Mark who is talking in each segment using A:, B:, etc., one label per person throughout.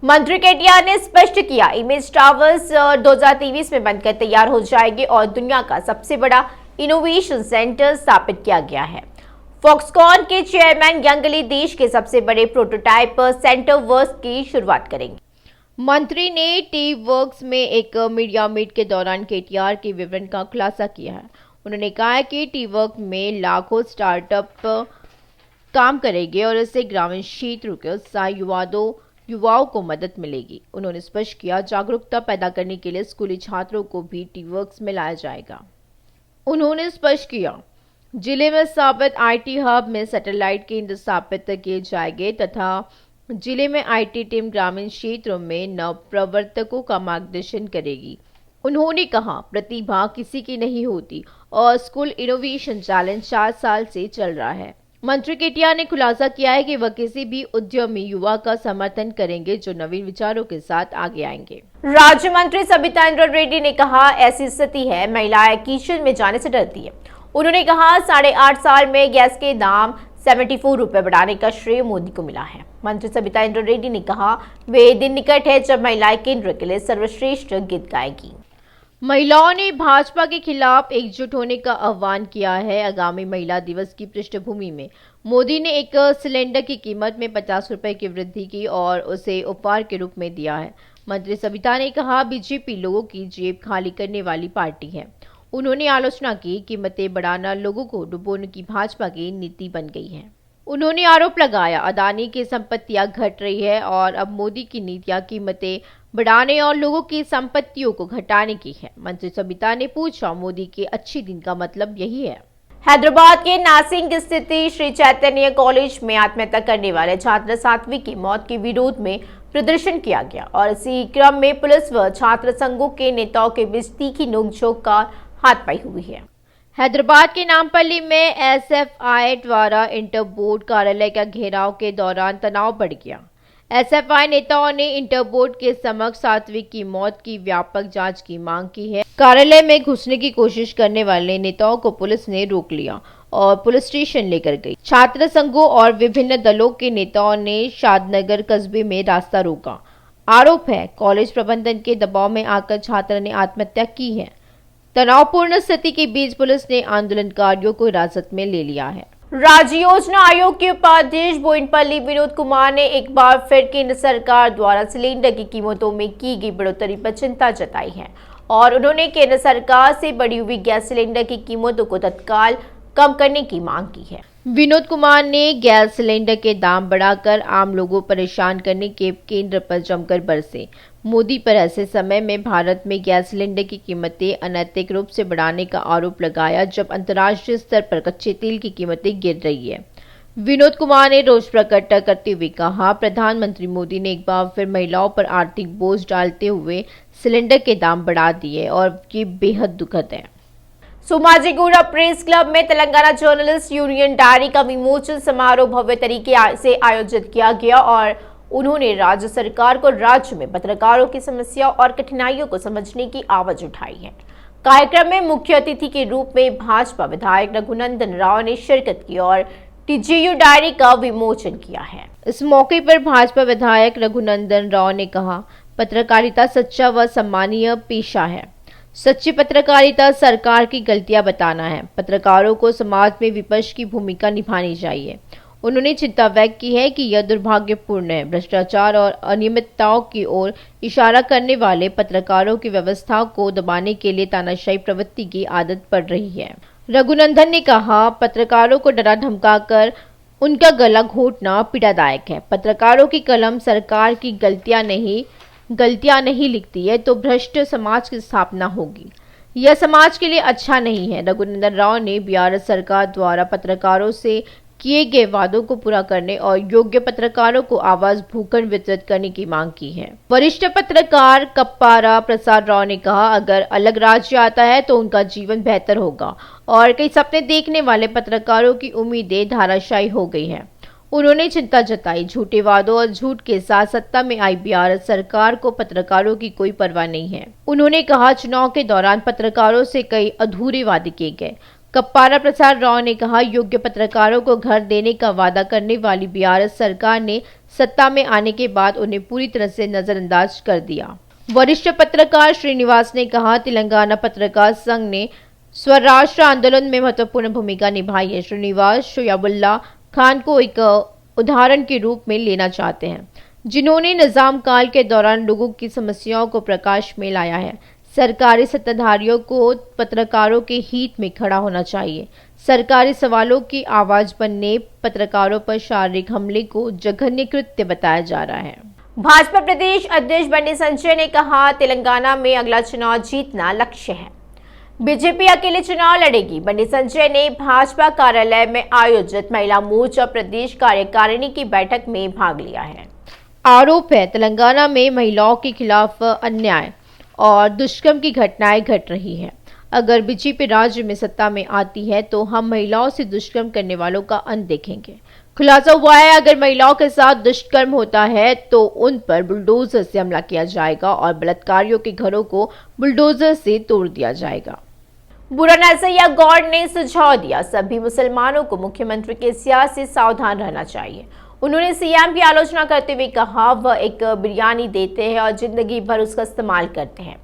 A: मंत्री केटीआर ने स्पष्ट किया, इमेज टावर्स 2023 में बनकर तैयार हो जाएंगे और दुनिया का सबसे बड़ा इनोवेशन सेंटर स्थापित किया गया है। फॉक्सकॉन के चेयरमैन यंगली देश के सबसे बड़े प्रोटोटाइप सेंटर वर्क की शुरुआत करेंगे। मंत्री ने टी वर्क्स में एक मीडिया मीट के दौरान केटीआर के विवरण का खुलासा किया है। उन्होंने कहा है कि टी वर्क में लाखों स्टार्टअप काम करेंगे और इससे ग्रामीण क्षेत्रों के उत्साही युवाओं को मदद मिलेगी। उन्होंने स्पष्ट किया, जागरूकता पैदा करने के लिए स्कूली छात्रों को भी टी वर्क्स में लाया जाएगा। उन्होंने स्पष्ट किया, जिले में स्थापित आईटी हब में सैटेलाइट केंद्र स्थापित किए जाएंगे तथा जिले में आईटी टीम ग्रामीण क्षेत्रों में नवप्रवर्तकों का मार्गदर्शन करेगी। उन्होंने कहा, प्रतिभा किसी की नहीं होती और स्कूल इनोवेशन चैलेंज 4 साल से चल रहा है। मंत्री केटीआर ने खुलासा किया है कि वह किसी भी उद्यमी युवा का समर्थन करेंगे जो नवीन विचारों के साथ आगे आएंगे। राज्य मंत्री सबिता इंद्रा रेड्डी ने कहा, ऐसी स्थिति है महिलाएं किचन में जाने से डरती है। उन्होंने कहा, 8.5 साल में गैस के दाम 74 रुपए बढ़ाने का श्रेय मोदी को मिला है। मंत्री सबिता इंद्रा रेड्डी ने कहा, वे दिन निकट है जब महिलाएं केंद्र के लिए सर्वश्रेष्ठ गीत गाएगी। महिलाओं ने भाजपा के खिलाफ एकजुट होने का आह्वान किया है। आगामी महिला दिवस की पृष्ठभूमि में मोदी ने एक सिलेंडर की कीमत में 50 रुपए की वृद्धि की और उसे उपहार के रूप में दिया है। मंत्री सबिता ने कहा, बीजेपी लोगों की जेब खाली करने वाली पार्टी है। उन्होंने आलोचना की, कीमतें बढ़ाना लोगों को डुबोने की भाजपा की नीति बन गई है। उन्होंने आरोप लगाया, अदानी की संपत्तियां घट रही है और अब मोदी की नीतियां कीमतें बढ़ाने और लोगों की संपत्तियों को घटाने की है। मंत्री सबिता ने पूछा, मोदी के अच्छे दिन का मतलब यही है। हैदराबाद के नासिंग स्थित श्री चैतन्य कॉलेज में आत्महत्या करने वाले छात्र साध्वी की मौत के विरोध में प्रदर्शन किया गया और इसी क्रम में पुलिस व छात्र संघों के नेताओं के बीच तीखी नोकझोंक का हाथापाई हुई है। हैदराबाद के नामपल्ली में एसएफआई द्वारा इंटर बोर्ड कार्यालय का घेराव के दौरान तनाव बढ़ गया। एसएफआई नेताओं ने इंटर बोर्ड के समक्ष साध्वी की मौत की व्यापक जांच की मांग की है। कार्यालय में घुसने की कोशिश करने वाले नेताओं को पुलिस ने रोक लिया और पुलिस स्टेशन लेकर गई। छात्र संघों और विभिन्न दलों के नेताओं ने शादनगर कस्बे में रास्ता रोका। आरोप है, कॉलेज प्रबंधन के दबाव में आकर छात्र ने आत्महत्या की है। तनावपूर्ण स्थिति के बीच पुलिस ने आंदोलनकारियों को हिरासत में ले लिया है। राज्य योजना आयोग के उपाध्यक्ष बोयिनपल्ली विनोद कुमार ने एक बार फिर केंद्र सरकार द्वारा सिलेंडर की कीमतों में की गई बढ़ोतरी पर चिंता जताई है और उन्होंने केंद्र सरकार से बढ़ी हुई गैस सिलेंडर की कीमतों को तत्काल कम करने की मांग की है। विनोद कुमार ने गैस सिलेंडर के दाम बढ़ाकर आम लोगों को परेशान करने के केंद्र पर जमकर बरसे। मोदी पर ऐसे समय में भारत में गैस सिलेंडर की कीमतें अनैतिक रूप से बढ़ाने का आरोप लगाया जब अंतर्राष्ट्रीय स्तर पर कच्चे तेल की कीमतें गिर रही है। विनोद कुमार ने रोष प्रकट करते हुए कहा, प्रधानमंत्री मोदी ने एक बार फिर महिलाओं पर आर्थिक बोझ डालते हुए सिलेंडर के दाम बढ़ा दिए और ये बेहद दुखद है। सोमाजिगुड़ा प्रेस क्लब में तेलंगाना जर्नलिस्ट यूनियन डायरी का विमोचन समारोह भव्य तरीके से आयोजित किया गया और उन्होंने राज्य सरकार को राज्य में पत्रकारों की समस्या और कठिनाइयों को समझने की आवाज उठाई है। कार्यक्रम में मुख्य अतिथि के रूप में भाजपा विधायक रघुनंदन राव ने शिरकत की और टीजेयू डायरी का विमोचन किया है। इस मौके पर भाजपा विधायक रघुनंदन राव ने कहा, पत्रकारिता सच्चा व सम्मानीय पेशा है। सच्ची पत्रकारिता सरकार की गलतियां बताना है। पत्रकारों को समाज में विपक्ष की भूमिका निभानी चाहिए। उन्होंने चिंता व्यक्त की है कि यह दुर्भाग्यपूर्ण है, भ्रष्टाचार और अनियमितताओं की ओर इशारा करने वाले पत्रकारों की व्यवस्था को दबाने के लिए तानाशाही प्रवृत्ति की आदत पड़ रही है। रघुनंदन ने कहा, पत्रकारों को डरा धमकाकर उनका गला घोटना पीड़ादायक है। पत्रकारों की कलम सरकार की गलतियां नहीं लिखती है तो भ्रष्ट समाज की स्थापना होगी। यह समाज के लिए अच्छा नहीं है। रघुनंदन राव ने बिहार सरकार द्वारा पत्रकारों से किए गए वादों को पूरा करने और योग्य पत्रकारों को आवाज भूखंड वितरित करने की मांग की है। वरिष्ठ पत्रकार कप्पारा प्रसाद राव ने कहा, अगर अलग राज्य आता है तो उनका जीवन बेहतर होगा और कई सपने देखने वाले पत्रकारों की उम्मीदें धाराशायी हो गई हैं। उन्होंने चिंता जताई, झूठे वादों और झूठ के साथ सत्ता में आई बिहार सरकार को पत्रकारों की कोई परवाह नहीं है। उन्होंने कहा, चुनाव के दौरान पत्रकारों से कई अधूरे वादे किए गए। कप्पारा प्रसाद राव ने कहा, योग्य पत्रकारों को घर देने का वादा करने वाली बीआरएस सरकार ने सत्ता में आने के बाद उन्हें पूरी तरह से नजरअंदाज कर दिया। वरिष्ठ पत्रकार श्रीनिवास ने कहा, तेलंगाना पत्रकार संघ ने स्वराष्ट्र आंदोलन में महत्वपूर्ण भूमिका निभाई है। श्रीनिवास शोयाबुल्ला खान को एक उदाहरण के रूप में लेना चाहते हैं, जिन्होंने निजाम काल के दौरान लोगों की समस्याओं को प्रकाश में लाया है। सरकारी सत्ताधारियों को पत्रकारों के हित में खड़ा होना चाहिए। सरकारी सवालों की आवाज बनने पत्रकारों पर शारीरिक हमले को जघन्य कृत्य बताया जा रहा है। भाजपा प्रदेश अध्यक्ष बंडी संजय ने कहा, तेलंगाना में अगला चुनाव जीतना लक्ष्य है। बीजेपी अकेले चुनाव लड़ेगी। बंडी संजय ने भाजपा कार्यालय में आयोजित महिला मोर्चा प्रदेश कार्यकारिणी की बैठक में भाग लिया है। आरोप है, तेलंगाना में महिलाओं के खिलाफ अन्याय और दुष्कर्म की घटनाएं घट रही है। अगर बीजेपी राज्य में सत्ता में आती है तो हम महिलाओं से दुष्कर्म करने वालों का अंत देखेंगे। खुलासा हुआ है, अगर महिलाओं के साथ दुष्कर्म होता है तो उन पर बुलडोजर से हमला किया जाएगा और बलात्कारियों के घरों को बुलडोजर से तोड़ दिया जाएगा। बुरा नजरिया गौड़ ने सुझाव दिया, सभी मुसलमानों को मुख्यमंत्री केसीआर से सावधान रहना चाहिए। उन्होंने सीएम की आलोचना करते हुए कहा, वह एक बिरयानी देते हैं और जिंदगी भर उसका इस्तेमाल करते हैं।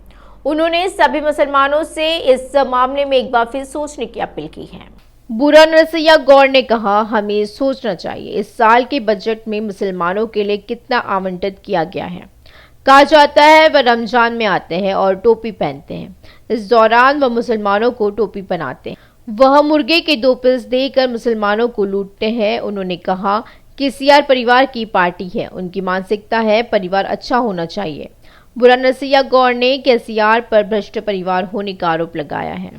A: उन्होंने सभी मुसलमानों से इस मामले में एक बार फिर सोचने की अपील की है। बुरा नरसिया गौड़ ने कहा, हमें सोचना चाहिए इस साल के बजट में मुसलमानों के लिए कितना आवंटित किया गया है। कहा जाता है वह रमजान में आते हैं और टोपी पहनते हैं। इस दौरान वह मुसलमानों को टोपी पहनाते हैं। वह मुर्गे के 2 पीस देकर मुसलमानों को लूटते हैं। उन्होंने कहा, केसीआर परिवार की पार्टी है, उनकी मानसिकता है परिवार अच्छा होना चाहिए। बुरा नरसिया गौड़ ने केसीआर पर भ्रष्ट परिवार होने का आरोप लगाया है।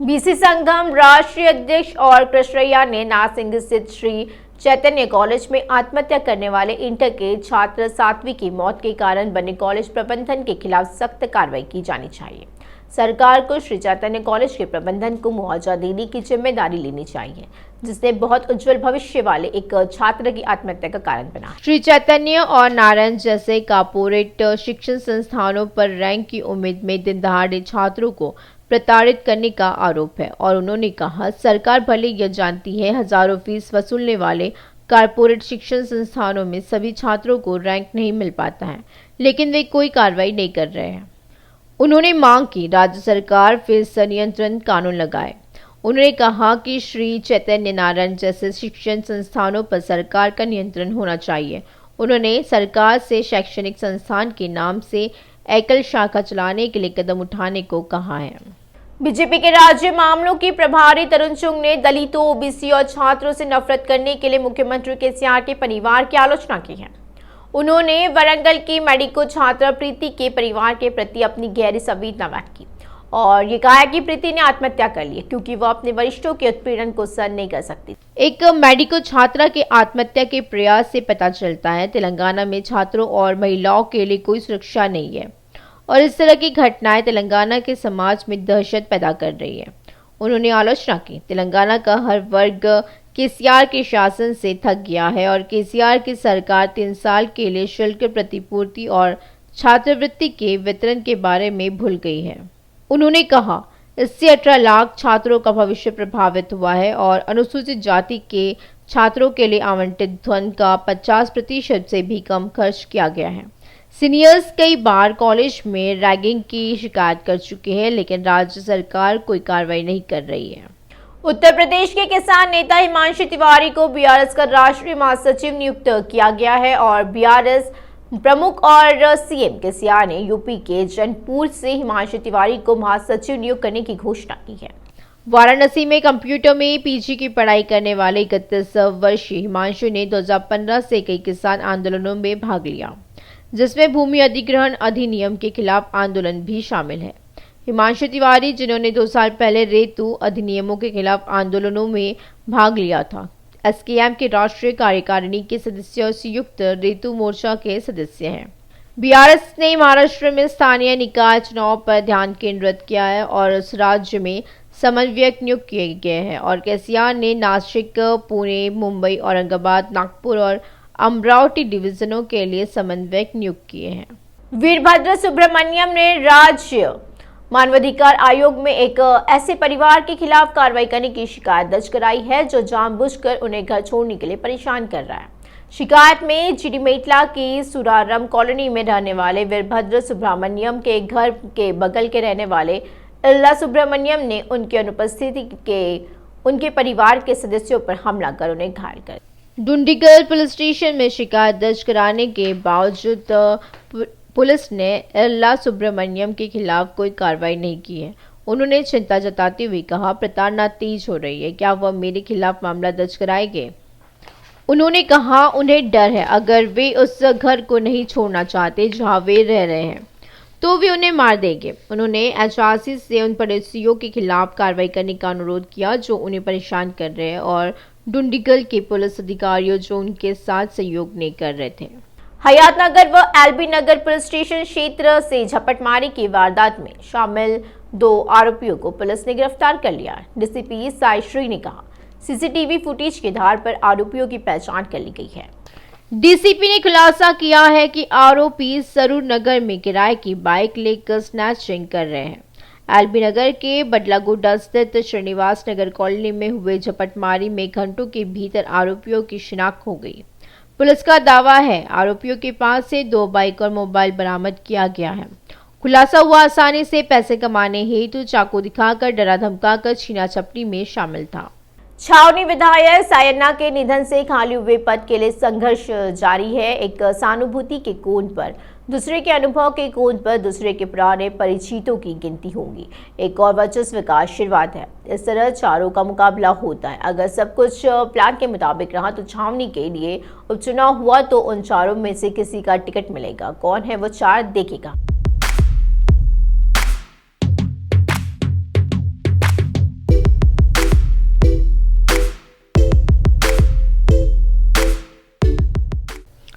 A: बीसी संगम राष्ट्रीय अध्यक्ष और कृष्णैया ने नासिंग स्थित श्री चैतन्य कॉलेज में आत्महत्या करने वाले इंटर के छात्र साध्वी की मौत के कारण बने कॉलेज प्रबंधन के खिलाफ सख्त कार्रवाई की जानी चाहिए। सरकार को श्री चैतन्य कॉलेज के प्रबंधन को मुआवजा देने की जिम्मेदारी लेनी चाहिए, जिसने बहुत उज्जवल भविष्य वाले एक छात्र की आत्महत्या का कारण बना। श्री चैतन्य और नारायण जैसे कॉर्पोरेट शिक्षण संस्थानों पर रैंक की उम्मीद में दिन दहाड़े छात्रों को प्रताड़ित करने का आरोप है और उन्होंने कहा, सरकार भले यह जानती है हजारों फीस वसूलने वाले कॉर्पोरेट शिक्षण संस्थानों में सभी छात्रों को रैंक नहीं मिल पाता है, लेकिन वे कोई कार्रवाई नहीं कर रहे हैं। उन्होंने मांग की राज्य सरकार फीस नियंत्रण कानून लगाए। उन्होंने कहा कि श्री चैतन्य नारायण जैसे शिक्षण संस्थानों पर सरकार का नियंत्रण होना चाहिए। उन्होंने सरकार से शैक्षणिक संस्थान के नाम से एकल शाखा चलाने के लिए कदम उठाने को कहा है। बीजेपी के राज्य मामलों की प्रभारी तरुण चुंग ने दलितों, ओबीसी और छात्रों से नफरत करने के लिए मुख्यमंत्री केसीआर के परिवार की आलोचना की है। उन्होंने वरंगल की मेडिको छात्रा प्रीति के परिवार के प्रति अपनी गहरी संवेदना व्यक्त की और ये कहा कि प्रीति ने आत्महत्या कर ली क्योंकि वह अपने वरिष्ठों के उत्पीड़न को सहन नहीं कर सकती। एक मेडिको छात्रा के आत्महत्या के प्रयास से पता चलता है तेलंगाना में छात्रों और महिलाओं के लिए कोई सुरक्षा नहीं है और इस तरह की घटनाएं तेलंगाना के समाज में दहशत पैदा कर रही है। उन्होंने आलोचना की, तेलंगाना का हर वर्ग केसीआर के शासन से थक गया है और केसीआर की सरकार 3 साल के लिए शुल्क प्रतिपूर्ति और छात्रवृत्ति के वितरण के बारे में भूल गई है। उन्होंने कहा, इससे 18 लाख छात्रों का भविष्य प्रभावित हुआ है और अनुसूचित जाति के छात्रों के लिए आवंटित धन का 50% से भी कम खर्च किया गया है। सीनियर्स कई बार कॉलेज में रैगिंग की शिकायत कर चुके हैं, लेकिन राज्य सरकार कोई कार्रवाई नहीं कर रही है। उत्तर प्रदेश के किसान नेता हिमांशु तिवारी को बीआरएस का राष्ट्रीय महासचिव नियुक्त किया गया है और बीआरएस प्रमुख और सीएम केसीआर ने यूपी के जौनपुर से हिमांशु तिवारी को महासचिव नियुक्त करने की घोषणा की है। वाराणसी में कंप्यूटर में पीजी की पढ़ाई करने वाले 31 वर्षीय हिमांशु ने 2015 से कई किसान आंदोलनों में भाग लिया, जिसमें भूमि अधिग्रहण अधिनियम के खिलाफ आंदोलन भी शामिल है। हिमांशु तिवारी, जिन्होंने 2 साल पहले रेतु अधिनियमों के खिलाफ आंदोलनों में भाग लिया था, एसकेएम के राष्ट्रीय कार्यकारिणी के सदस्य और संयुक्त रेतु मोर्चा के सदस्य हैं। बीआरएस ने महाराष्ट्र में स्थानीय निकाय चुनाव पर ध्यान केंद्रित किया है और उस राज्य में समन्वयक नियुक्त किए गए हैं और केसीआर ने नासिक, पुणे, मुंबई, औरंगाबाद, नागपुर और अमरावती डिवीजनों के लिए समन्वयक नियुक्त किए हैं। वीरभद्र सुब्रमण्यम ने राज्य मानवाधिकार आयोग में एक ऐसे परिवार के खिलाफ कार्रवाई करने की शिकायत दर्ज कराई है जो जानबूझकर उन्हें घर छोड़ने के लिए परेशान कर रहा है। शिकायत में जीडीमेटला की सुरारम कॉलोनी में रहने वाले वीरभद्र सुब्रमण्यम के घर के बगल के रहने वाले इल्ला सुब्रमण्यम ने उनकी अनुपस्थिति के उनके परिवार के सदस्यों पर हमला कर उन्हें घायल कर। डुंडिगल पुलिस स्टेशन में शिकायत दर्ज कराने के बावजूद पुलिस ने इल्ला सुब्रमण्यम के खिलाफ कोई कार्रवाई नहीं की है। उन्होंने चिंता जताते हुए कहा, प्रताड़ना तेज हो रही है, क्या वह मेरे खिलाफ मामला दर्ज कराएंगे? उन्होंने कहा उन्हें डर है, अगर वे उस घर को नहीं छोड़ना चाहते जहां वे रह रहे हैं तो वे उन्हें मार देंगे। उन्होंने एचआरसी से उन पड़ोसियों के खिलाफ कार्रवाई करने का अनुरोध किया जो उन्हें परेशान कर रहे हैं और डुंडिगल के पुलिस अधिकारियों जो उनके साथ सहयोग नहीं कर रहे थे। हयातनगर व एलबी नगर पुलिस स्टेशन क्षेत्र से झपटमारी की वारदात में शामिल 2 आरोपियों को पुलिस ने गिरफ्तार कर लिया। डीसीपी साई श्री ने कहा, सीसीटीवी फुटेज के आधार पर आरोपियों की पहचान कर ली गई है। डीसीपी ने खुलासा किया है कि आरोपी सरूर नगर में किराए की बाइक लेकर स्नैचिंग कर रहे हैं। एलबी नगर के बडलागुड्डा स्थित श्रीनिवास नगर कॉलोनी में हुए झपटमारी में घंटों के भीतर आरोपियों की शिनाख्त हो गई। पुलिस का दावा है आरोपियों के पास से 2 बाइक और मोबाइल बरामद किया गया है। खुलासा हुआ आसानी से पैसे कमाने हेतु चाकू दिखाकर डरा धमकाकर छीना झपटी में शामिल था। छावनी विधायक सायन्ना के निधन से खाली हुए पद के लिए संघर्ष जारी है। एक सहानुभूति के कोण पर, दूसरे के अनुभव के कोण पर दूसरे के पुराने परिचितों की गिनती होगी, एक और वर्चस्व का आशीर्वाद है। इस तरह चारों का मुकाबला होता है। अगर सब कुछ प्लान के मुताबिक रहा तो छावनी के लिए उपचुनाव हुआ तो उन चारों में से किसी का टिकट मिलेगा। कौन है वो 4 देखेगा।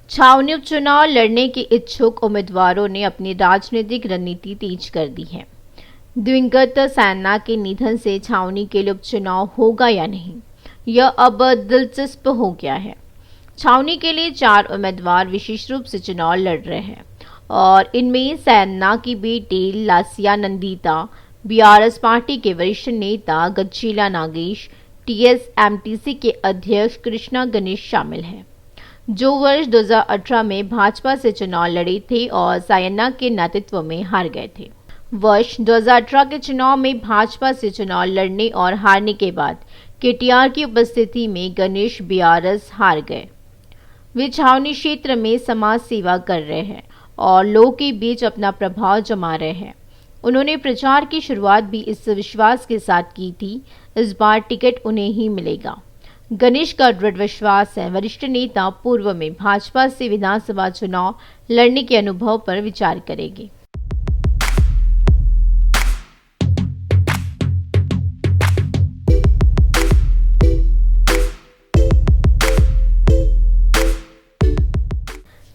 A: छावनी उपचुनाव लड़ने के इच्छुक उम्मीदवारों ने अपनी राजनीतिक रणनीति तेज कर दी है। दिवंगत सायन्ना के निधन से छावनी के लिए उपचुनाव होगा या नहीं, यह अब दिलचस्प हो गया है। छावनी के लिए 4 उम्मीदवार विशेष रूप से चुनाव लड़ रहे हैं और इनमें सायन्ना की बेटी लासिया नंदिता, बीआरएस पार्टी के वरिष्ठ नेता गज्जीला नागेश, टीएसएमटीसी के अध्यक्ष कृष्णा गणेश शामिल हैं, जो वर्ष 2018 में भाजपा से चुनाव लड़े थे और सायन्ना के नेतृत्व में हार गए थे। वर्ष 2018 के चुनाव में भाजपा से चुनाव लड़ने और हारने के बाद केटीआर की उपस्थिति में गणेश बीआरएस हार गए। वे छावनी क्षेत्र में समाज सेवा कर रहे हैं और लोगों के बीच अपना प्रभाव जमा रहे हैं। उन्होंने प्रचार की शुरुआत भी इस विश्वास के साथ की थी, इस बार टिकट उन्हें ही मिलेगा। गणेश का दृढ़ विश्वास है वरिष्ठ नेता पूर्व में भाजपा से विधानसभा चुनाव लड़ने के अनुभव पर विचार करेंगे।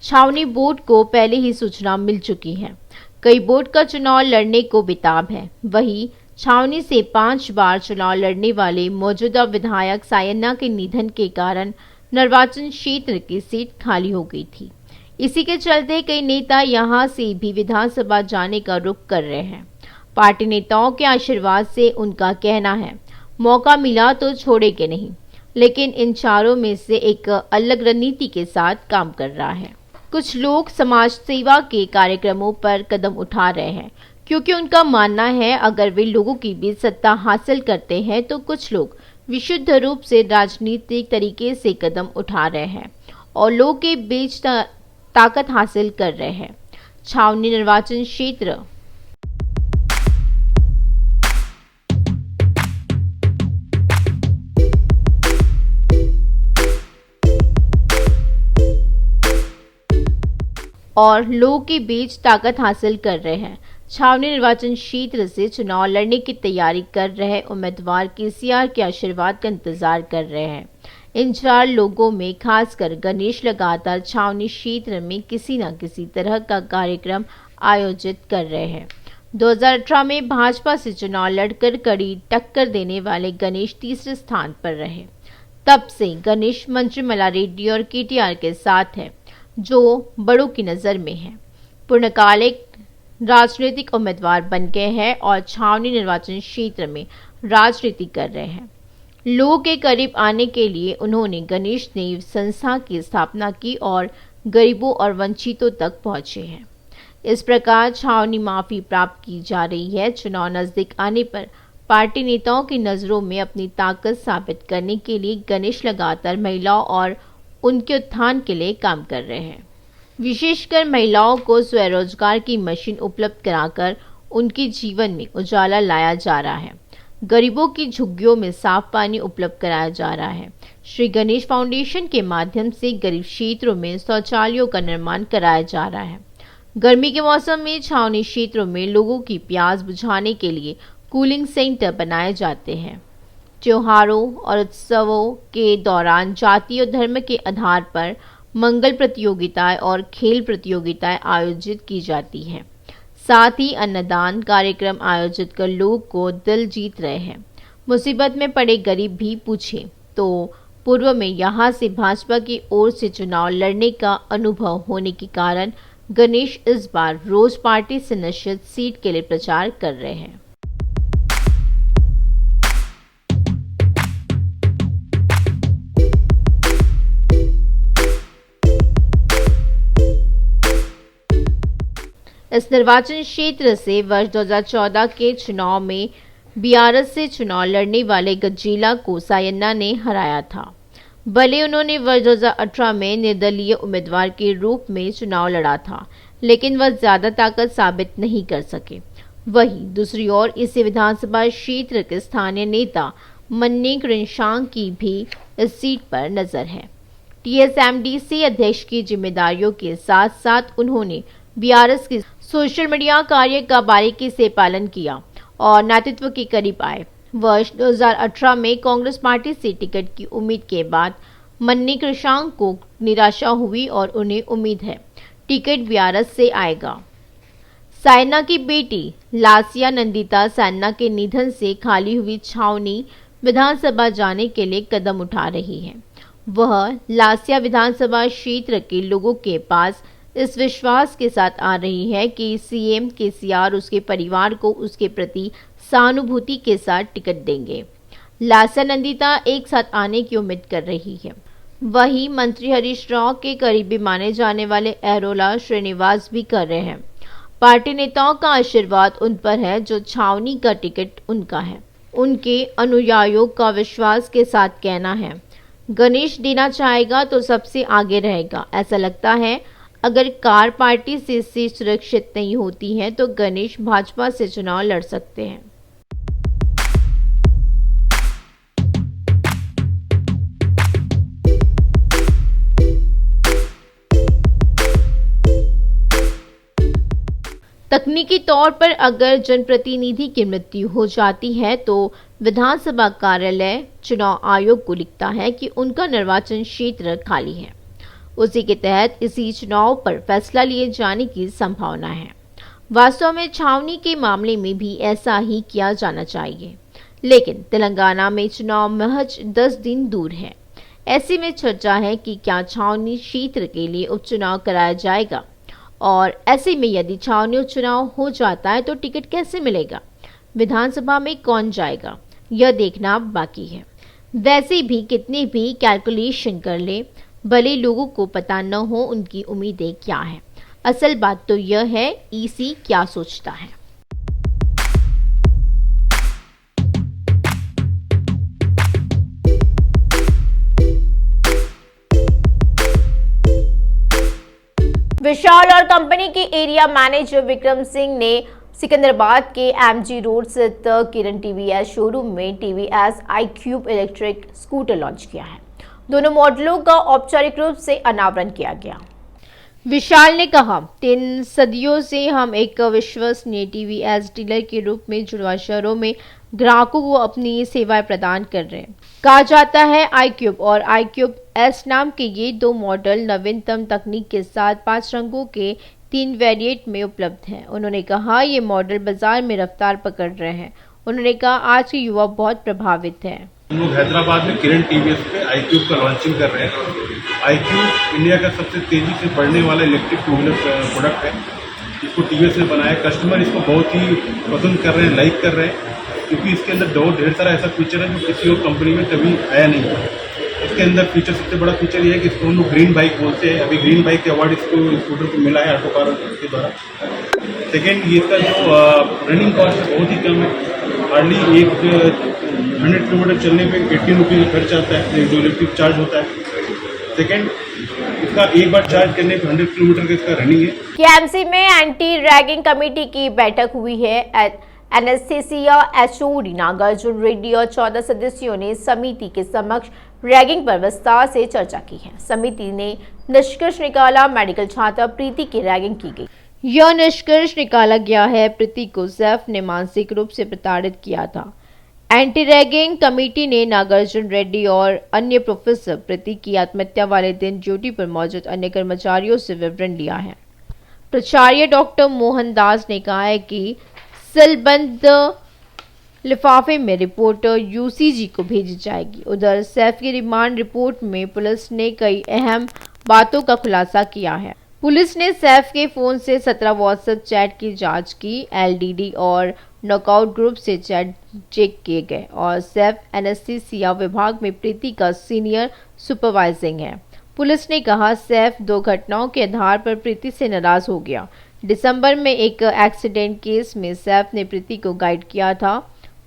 A: छावनी बोर्ड को पहले ही सूचना मिल चुकी है। कई बोर्ड का चुनाव लड़ने को बेताब है। वहीं छावनी से 5 बार चुनाव लड़ने वाले मौजूदा विधायक सायन्ना के निधन के कारण निर्वाचन क्षेत्र की सीट खाली हो गई थी। इसी के चलते कई नेता यहां से भी विधानसभा जाने का रुख कर रहे हैं। पार्टी नेताओं के आशीर्वाद से उनका कहना है मौका मिला तो छोड़ेंगे नहीं, लेकिन इन चारों में से एक अलग रणनीति के साथ काम कर रहा है। कुछ लोग समाज सेवा के कार्यक्रमों पर कदम उठा रहे हैं क्योंकि उनका मानना है अगर वे लोगों के बीच सत्ता हासिल करते हैं तो कुछ लोग विशुद्ध रूप से राजनीतिक तरीके से कदम उठा रहे हैं और लोगों के बीच ताकत हासिल कर रहे हैं। छावनी निर्वाचन क्षेत्र और लोगों के बीच ताकत हासिल कर रहे हैं। छावनी निर्वाचन क्षेत्र से चुनाव लड़ने की तैयारी कर रहे उम्मीदवार केसीआर के आशीर्वाद का इंतजार कर रहे हैं। इन 4 लोगों में खासकर गणेश लगातार छावनी क्षेत्र में किसी न किसी तरह का कार्यक्रम आयोजित कर रहे हैं। 2018 में भाजपा से चुनाव लड़कर कड़ी टक्कर देने वाले गणेश तीसरे स्थान पर रहे। तब से गणेश मंजुमला रेड्डी और केटीआर के साथ है, जो बड़ों की नजर में है। पूर्णकालिक राजनीतिक उम्मीदवार बन गए हैं और छावनी निर्वाचन क्षेत्र में राजनीति कर रहे हैं। लोगों के करीब आने के लिए उन्होंने गणेश देव संस्था की स्थापना की और गरीबों और वंचितों तक पहुंचे हैं। इस प्रकार छावनी माफी प्राप्त की जा रही है। चुनाव नजदीक आने पर पार्टी नेताओं की नजरों में अपनी ताकत साबित करने के लिए गणेश लगातार महिलाओं और उनके उत्थान के लिए काम कर रहे हैं। विशेषकर महिलाओं को स्वरोजगार की मशीन उपलब्ध कराकर उनके जीवन में उजाला लाया जा रहा है। गरीबों की झुग्गियों में साफ पानी उपलब्ध कराया जा रहा है। श्री गणेश फाउंडेशन के माध्यम से गरीब क्षेत्रों में शौचालयों का निर्माण कराया जा रहा है। गर्मी के मौसम में छावनी क्षेत्रों में लोगों की प्यास बुझाने के लिए कूलिंग सेंटर बनाए जाते हैं। त्योहारों और उत्सवों के दौरान जाति और धर्म के आधार पर मंगल प्रतियोगिताएं और खेल प्रतियोगिताएं आयोजित की जाती हैं। साथ ही अन्नदान कार्यक्रम आयोजित कर लोगों को दिल जीत रहे हैं। मुसीबत में पड़े गरीब भी पूछे तो पूर्व में यहां से भाजपा की ओर से चुनाव लड़ने का अनुभव होने के कारण गणेश इस बार रोज पार्टी से निश्चित सीट के लिए प्रचार कर रहे हैं। इस निर्वाचन क्षेत्र से वर्ष 2014 के चुनाव में बीआरएस से चुनाव लड़ने वाले गजेला को सायन्ना ने हराया था। भले उन्होंने वर्ष 2018 में निर्दलीय उम्मीदवार के रूप में चुनाव लड़ा था, लेकिन वह ज्यादा ताकत साबित नहीं कर सके। वहीं दूसरी ओर इसी विधानसभा क्षेत्र के स्थानीय नेता मन्नी कृष्णांग की भी इस सीट पर नजर है। टीएसएमडीसी अध्यक्ष की जिम्मेदारियों के साथ साथ उन्होंने बीआरएस की सोशल मीडिया कार्य का बारीकी से पालन किया और नेतृत्व के करीब आए। वर्ष 2018 में कांग्रेस पार्टी से टिकट की उम्मीद के बाद मन्नी कृष्णांग को निराशा हुई और उन्हें उम्मीद है टिकट बीआरएस से आएगा। सायन्ना की बेटी लासिया नंदिता सायन्ना के निधन से खाली हुई छावनी विधानसभा जाने के लिए कदम उठा रही है। वह लासिया विधानसभा क्षेत्र के लोगों के पास इस विश्वास के साथ आ रही है कि सीएम केसीआर उसके परिवार को उसके प्रति सहानुभूति के साथ टिकट देंगे। लासिया नंदिता एक साथ आने की उम्मीद कर रही है। वहीं मंत्री हरीश राव के करीबी माने जाने वाले एरोला श्रीनिवास भी कर रहे हैं। पार्टी नेताओं का आशीर्वाद उन पर है, जो छावनी का टिकट उनका है। उनके अनुयायियों का विश्वास के साथ कहना है गणेश देना चाहेगा तो सबसे आगे रहेगा। ऐसा लगता है अगर कार पार्टी से सीट सुरक्षित नहीं होती है तो गणेश भाजपा से चुनाव लड़ सकते हैं। तकनीकी तौर पर अगर जनप्रतिनिधि की मृत्यु हो जाती है तो विधानसभा कार्यालय चुनाव आयोग को लिखता है कि उनका निर्वाचन क्षेत्र खाली है। उसी के तहत इसी चुनाव पर फैसला लिए जाने की संभावना है। वास्तव में छावनी के मामले में भी ऐसा ही किया जाना चाहिए, लेकिन तेलंगाना में चुनाव महज 10 दिन दूर है। ऐसे में चर्चा है कि क्या छावनी क्षेत्र के लिए उपचुनाव कराया जाएगा, और ऐसे में यदि छावनी उपचुनाव हो जाता है तो टिकट कैसे मिलेगा, विधानसभा में कौन जाएगा, यह देखना बाकी है। वैसे भी कितने भी कैलकुलेशन कर ले, भले लोगों को पता न हो उनकी उम्मीदें क्या है। असल बात तो यह है ईसी क्या सोचता है। विशाल और कंपनी के एरिया मैनेजर विक्रम सिंह ने सिकंदराबाद के एमजी रोड स्थित किरण टीवीएस शोरूम में TVS iQube electric scooter launch किया है। दोनों मॉडलों का औपचारिक रूप से अनावरण किया गया। विशाल ने कहा, 3 सदियों से हम एक विश्वसनीय टीवीएस डीलर के रूप में जुड़वा शहरों में ग्राहकों को अपनी सेवाएं प्रदान कर रहे हैं। कहा जाता है iQube और iQube S नाम के ये 2 मॉडल नवीनतम तकनीक के साथ 5 रंगों के 3 वेरिएंट में उपलब्ध हैं। उन्होंने कहा ये मॉडल बाजार में रफ्तार पकड़ रहे हैं। उन्होंने कहा आज के युवा बहुत प्रभावित हैं।
B: हम लोग हैदराबाद में किरण टीवीएस पे iQube का लॉन्चिंग कर रहे हैं। iQube इंडिया का सबसे तेजी से बढ़ने वाला इलेक्ट्रिक टू व्हीलर प्रोडक्ट है। इसको टीवीएस ने बनाया। कस्टमर इसको बहुत ही पसंद कर रहे हैं, लाइक कर रहे हैं, क्योंकि इसके अंदर ढेर सारा ऐसा फीचर है जो किसी और कंपनी में कभी आया नहीं है। इसके अंदर फीचर, सबसे बड़ा फीचर ये है कि इसको हम लोग ग्रीन बाइक बोलते हैं। अभी ग्रीन बाइक के अवार्ड इसको स्कूटर को मिला है ऑटो कार के द्वारा। सेकेंड, ये इसका जो रनिंग कॉस्ट है बहुत ही कम है। हार्डली 100 किलोमीटर चलने में 80 रुपये का खर्च आता है, जो इलेक्ट्रिक चार्ज होता है। सेकेंड, इसका एक बार चार्ज करने पर 100 किलोमीटर का इसका रनिंग है।
A: केएमसी में एंटी रैगिंग कमेटी की बैठक हुई है। एनेस्थीसिया एचओडी नागार्जुन रेड्डी और 14 सदस्यों ने समिति के समक्ष रैगिंग पर विस्तार से चर्चा की है। समिति ने निष्कर्ष निकाला, मेडिकल छात्रा प्रीति की रैगिंग की गई। यह निष्कर्ष निकाला गया है, प्रीति को सैफ ने मानसिक रूप से प्रताड़ित किया था। एंटी रैगिंग कमेटी ने नागार्जुन रेड्डी और अन्य प्रोफेसर प्रीति की आत्महत्या वाले दिन ड्यूटी पर मौजूद अन्य कर्मचारियों से विवरण लिया है। प्राचार्य डॉक्टर मोहन दास ने कहा है कि सीलबंद लिफाफे में रिपोर्ट यूसीजी को भेजी जाएगी। उधर सैफ की रिमांड रिपोर्ट में पुलिस ने कई अहम बातों का खुलासा किया है। पुलिस ने सैफ के फोन से 17 व्हाट्सएप चैट की जांच की। एलडीडी और नॉकआउट ग्रुप से चैट चेक किए गए और सैफ एनेस्थीसिया विभाग में प्रीति का सीनियर सुपरवाइजिंग है। पुलिस ने कहा, सैफ 2 घटनाओं के आधार पर प्रीति से नाराज हो गया। दिसंबर में एक एक्सीडेंट केस में सैफ ने प्रीति को गाइड किया था।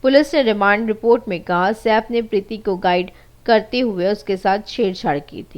A: पुलिस ने रिमांड रिपोर्ट में कहा, सैफ ने प्रीति को गाइड करते हुए उसके साथ छेड़छाड़ की थी।